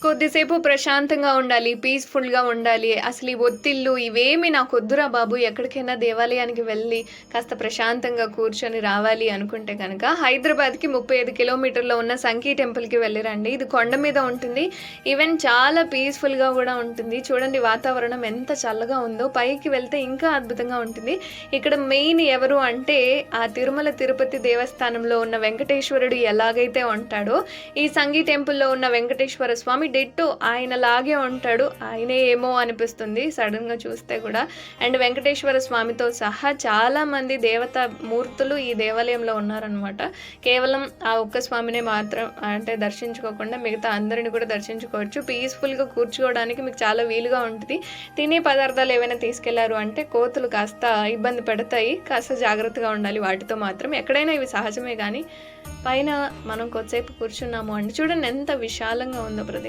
కొద్దిసేపు ప్రశాంతంగా ఉండాలి. పీస్‌ఫుల్‌గా ఉండాలి. అసలు ఈ ఒత్తిళ్ళు ఇవేమి నాకొద్దురా బాబు! ఎక్కడికైనా దేవాలయానికి వెళ్ళి కాస్త ప్రశాంతంగా కూర్చొని రావాలి అనుకుంటే గనక హైదరాబాద్‌కి 35 కిలోమీటర్‌లో ఉన్న సంకీ టెంపుల్‌కి వెళ్ళిరండి. ఇది కొండ మీద ఉంటుంది. ఈవెన్ చాలా పీస్‌ఫుల్‌గా గూడా ఉంటుంది. చూడండి వాతావరణం ఎంత చల్లగా ఉందో. పైకి వెళ్తే ఇంకా అద్భుతంగా ఉంటుంది. ఇక్కడ మెయిన్ ఎవరు అంటే ఆ తిరుమల తిరుపతి దేవస్థానంలో ఉన్న వెంకటేశ్వరుడు ఎలాగైతే ఉంటాడో ఈ సంగీ టెంపుల్‌లో ఉన్న వెంకటేశ్వర స్వామి డిట్టో ఆయనలాగే ఉంటాడు. ఆయనే ఏమో అనిపిస్తుంది సడెన్‌గా చూస్తే గూడా. అండ్ వెంకటేశ్వర స్వామితో సహా చాలామంది దేవతా మూర్తులు ఈ దేవాలయంలో ఉన్నారనమాట. కేవలం ఆ ఒక్క స్వామినే మాత్రం అంటే దర్శించుకోకుండా మిగతా అందరిని కూడా దర్శించుకోవచ్చు. పీస్‌ఫుల్‌గా కూర్చోవడానికి మీకు చాలా వీలుగా ఉంటది. తినే పదార్థాలు ఏవైనా తీసుకెళ్లారు అంటే కోతులు కాస్త ఇబ్బంది పెడతాయి. కాస్త జాగ్రత్తగా ఉండాలి వాటితో మాత్రం. ఎక్కడైనా ఇవి సహజమే గానీ పైన మనం కొద్దిసేపు కూర్చున్నాము అంటే చూడండి ఎంత విశాలంగా ఉందో ప్రదేశం.